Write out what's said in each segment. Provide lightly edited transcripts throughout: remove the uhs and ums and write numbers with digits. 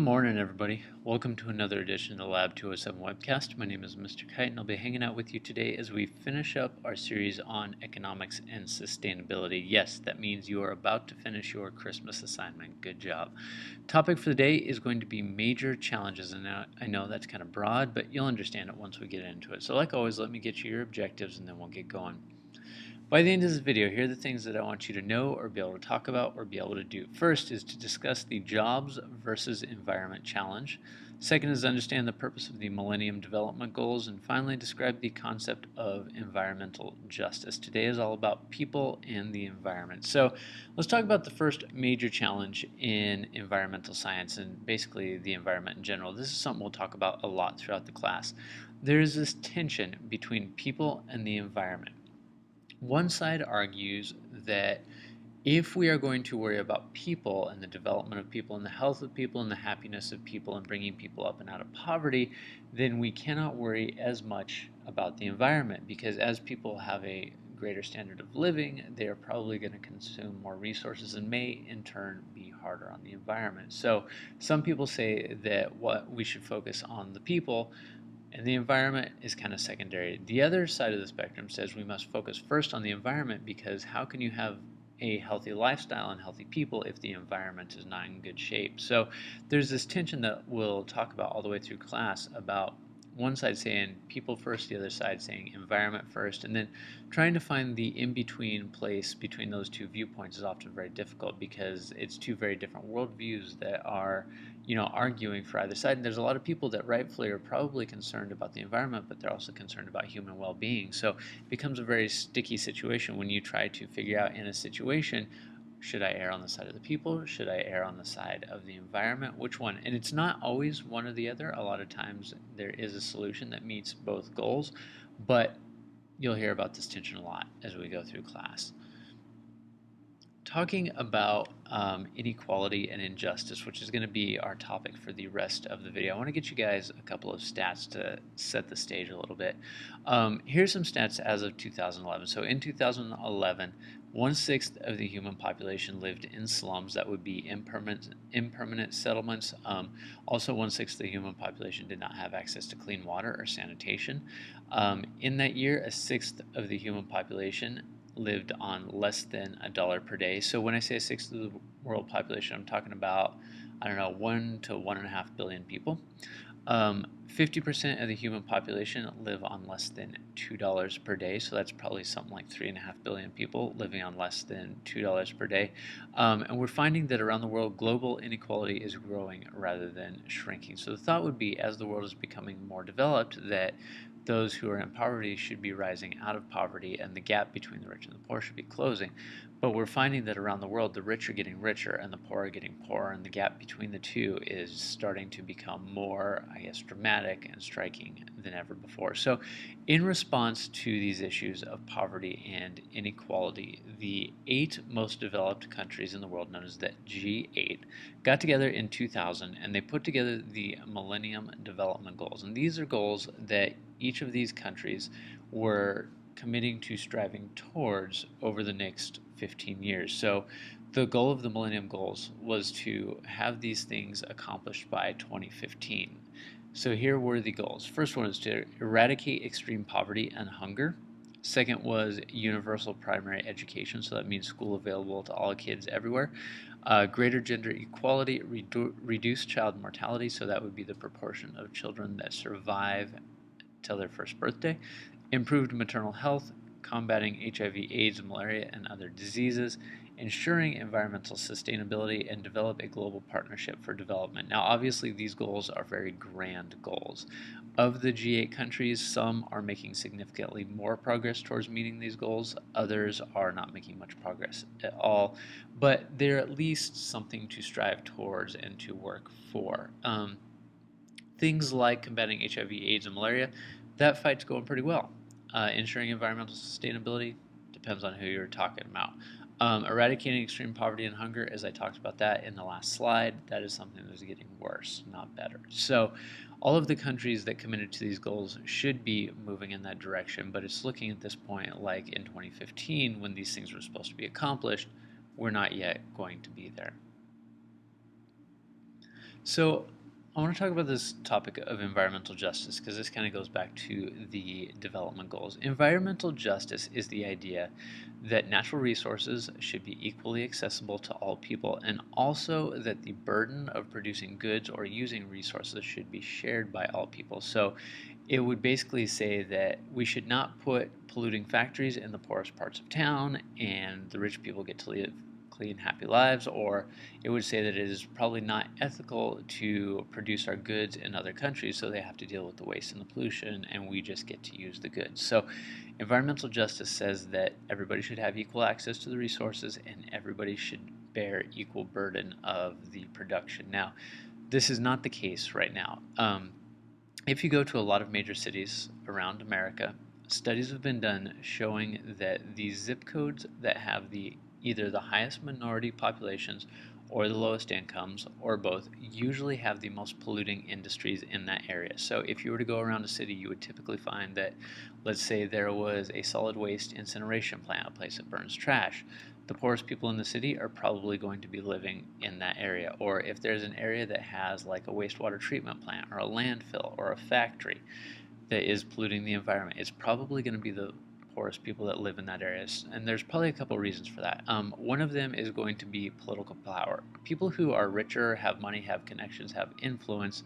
morning, everybody. Welcome to another edition of the Lab 207 webcast. My name is Mr. Kite, and I'll be hanging out with you today as we finish up our series on economics and sustainability. Yes, that means you are about to finish your Christmas assignment. Good job. Topic for the day is going to be major challenges, and I know that's kind of broad, but you'll understand it once we get into it. So like always, let me get you your objectives, and then we'll get going. By the end of this video, here are the things that I want you to know or be able to talk about or be able to do. First is to discuss the jobs versus environment challenge. Second is understand the purpose of the Millennium Development Goals. And finally, describe the concept of environmental justice. Today is all about people and the environment. So let's talk about the first major challenge in environmental science and basically the environment in general. This is something we'll talk about a lot throughout the class. There is this tension between people and the environment. One side argues that if we are going to worry about people and the development of people and the health of people and the happiness of people and bringing people up and out of poverty, then we cannot worry as much about the environment, because as people have a greater standard of living, they are probably going to consume more resources and may in turn be harder on the environment. So some people say that what we should focus on the people and the environment is kind of secondary. The other side of the spectrum says we must focus first on the environment, because how can you have a healthy lifestyle and healthy people if the environment is not in good shape? So there's this tension that we'll talk about all the way through class about one side saying people first, the other side saying environment first, and then trying to find the in-between place between those two viewpoints is often very difficult, because it's two very different worldviews that are arguing for either side. And there's a lot of people that rightfully are probably concerned about the environment, but they're also concerned about human well-being. So it becomes a very sticky situation when you try to figure out in a situation, should I err on the side of the people? Should I err on the side of the environment? Which one? And it's not always one or the other. A lot of times there is a solution that meets both goals, but you'll hear about this tension a lot as we go through class. Talking about inequality and injustice, which is going to be our topic for the rest of the video. I want to get you guys a couple of stats to set the stage a little bit. Here's some stats as of 2011. So in 2011, 1/6 of the human population lived in slums. That would be impermanent settlements. Also, 1/6 of the human population did not have access to clean water or sanitation. In that year, 1/6 of the human population lived on less than $1 per day. So when I say 1/6 of the world population, I'm talking about, 1 to 1.5 billion people. 50% of the human population live on less than $2 per day. So that's probably something like 3.5 billion people living on less than $2 per day. And we're finding that around the world, global inequality is growing rather than shrinking. So the thought would be, as the world is becoming more developed, that those who are in poverty should be rising out of poverty, and the gap between the rich and the poor should be closing. But we're finding that around the world, the rich are getting richer and the poor are getting poorer, and the gap between the two is starting to become more, dramatic and striking than ever before. So in response to these issues of poverty and inequality, the 8 most developed countries in the world, known as the G8, got together in 2000, and they put together the Millennium Development Goals. And these are goals that each of these countries were committing to striving towards over the next 15 years. So the goal of the Millennium Goals was to have these things accomplished by 2015. So here were the goals. First one is to eradicate extreme poverty and hunger. Second was universal primary education, so that means school available to all kids everywhere. Greater gender equality, reduce child mortality, so that would be the proportion of children that survive till their first birthday. Improved maternal health, combating HIV, AIDS, malaria, and other diseases, ensuring environmental sustainability, and develop a global partnership for development. Now, obviously, these goals are very grand goals. Of the G8 countries, some are making significantly more progress towards meeting these goals. Others are not making much progress at all, but they're at least something to strive towards and to work for. Things like combating HIV, AIDS, and malaria, that fight's going pretty well. Ensuring environmental sustainability depends on who you're talking about. Eradicating extreme poverty and hunger, as I talked about that in the last slide, that is something that is getting worse, not better. So all of the countries that committed to these goals should be moving in that direction, but it's looking at this point like in 2015, when these things were supposed to be accomplished, we're not yet going to be there. So I want to talk about this topic of environmental justice because this kind of goes back to the development goals. Environmental justice is the idea that natural resources should be equally accessible to all people, and also that the burden of producing goods or using resources should be shared by all people. So it would basically say that we should not put polluting factories in the poorest parts of town and the rich people get to live clean, happy lives, or it would say that it is probably not ethical to produce our goods in other countries, so they have to deal with the waste and the pollution, and we just get to use the goods. So environmental justice says that everybody should have equal access to the resources and everybody should bear equal burden of the production. Now, this is not the case right now. If you go to a lot of major cities around America, studies have been done showing that the zip codes that have either the highest minority populations or the lowest incomes or both usually have the most polluting industries in that area. So if you were to go around a city, you would typically find that, let's say there was a solid waste incineration plant, a place that burns trash. The poorest people in the city are probably going to be living in that area. Or if there's an area that has like a wastewater treatment plant or a landfill or a factory that is polluting the environment, it's probably going to be the poorest people that live in that area. And there's probably a couple reasons for that. One of them is going to be political power. People who are richer, have money, have connections, have influence,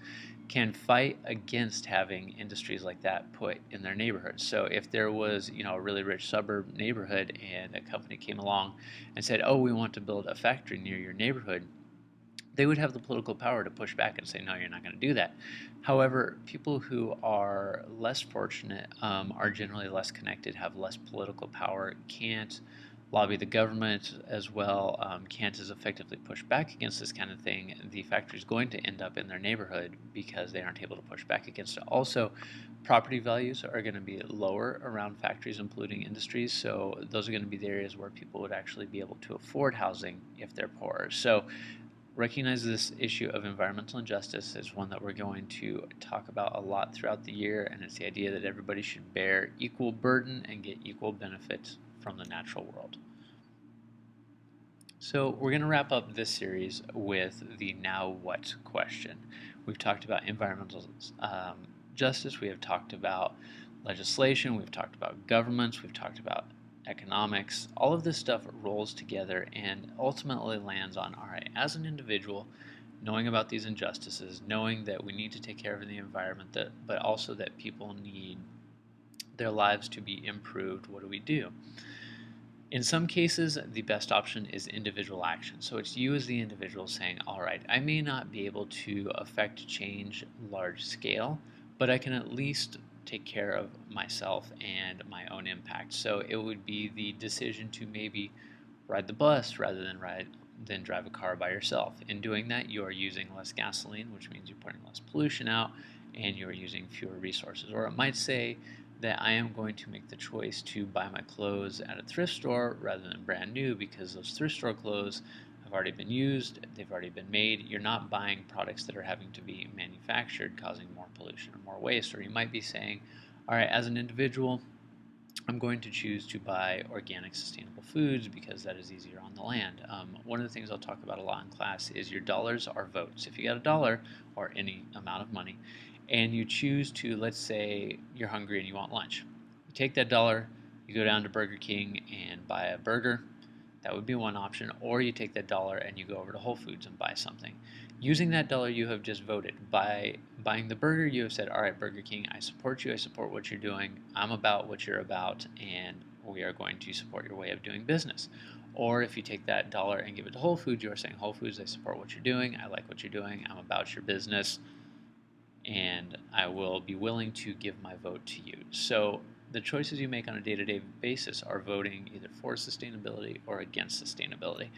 can fight against having industries like that put in their neighborhoods. So if there was, a really rich suburb neighborhood and a company came along and said, "Oh, we want to build a factory near your neighborhood," they would have the political power to push back and say, "No, you're not going to do that." However, people who are less fortunate, are generally less connected, have less political power, can't lobby the government as well, can't as effectively push back against this kind of thing. The factory is going to end up in their neighborhood because they aren't able to push back against it. Also, property values are going to be lower around factories and polluting industries, so those are going to be the areas where people would actually be able to afford housing if they're poorer. So recognize this issue of environmental injustice is one that we're going to talk about a lot throughout the year, and it's the idea that everybody should bear equal burden and get equal benefit from the natural world. So we're going to wrap up this series with the now what question. We've talked about environmental justice, we have talked about legislation, we've talked about governments, we've talked about economics. All of this stuff rolls together and ultimately lands on, all right, as an individual, knowing about these injustices, knowing that we need to take care of the environment, but also that people need their lives to be improved, what do we do? In some cases, the best option is individual action. So it's you as the individual saying, all right, I may not be able to affect change large scale, but I can at least take care of myself and my own impact. So it would be the decision to maybe ride the bus rather than drive a car by yourself. In doing that, you are using less gasoline, which means you're putting less pollution out, and you're using fewer resources. Or it might say that I am going to make the choice to buy my clothes at a thrift store rather than brand new, because those thrift store clothes have already been used, they've already been made. You're not buying products that are having to be manufactured, causing more pollution or more waste. Or you might be saying, all right, as an individual, I'm going to choose to buy organic, sustainable foods because that is easier on the land. One of the things I'll talk about a lot in class is your dollars are votes. If you got a dollar or any amount of money and you choose to, let's say you're hungry and you want lunch, you take that dollar, you go down to Burger King and buy a burger. That would be one option. Or you take that dollar and you go over to Whole Foods and buy something. Using that dollar, you have just voted. By buying the burger, you have said, all right, Burger King, I support you. I support what you're doing. I'm about what you're about, and we are going to support your way of doing business. Or if you take that dollar and give it to Whole Foods, you are saying, Whole Foods, I support what you're doing. I like what you're doing. I'm about your business, and I will be willing to give my vote to you. So the choices you make on a day-to-day basis are voting either for sustainability or against sustainability.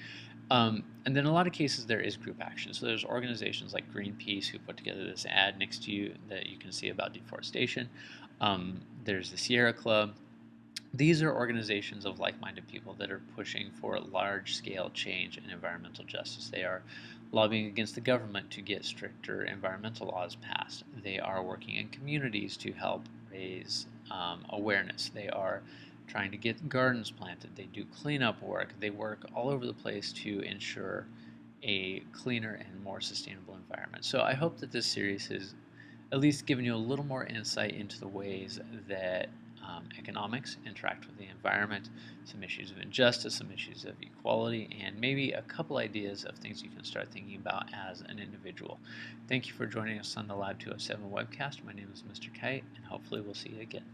And then in a lot of cases there is group action. So there's organizations like Greenpeace who put together this ad next to you that you can see about deforestation. There's the Sierra Club. These are organizations of like-minded people that are pushing for large-scale change in environmental justice. They are lobbying against the government to get stricter environmental laws passed. They are working in communities to help raise awareness. They are trying to get gardens planted. They do cleanup work. They work all over the place to ensure a cleaner and more sustainable environment. So I hope that this series has at least given you a little more insight into the ways that economics interact with the environment, some issues of injustice, some issues of equality, and maybe a couple ideas of things you can start thinking about as an individual. Thank you for joining us on the Lab 207 webcast. My name is Mr. Kite, and hopefully we'll see you again.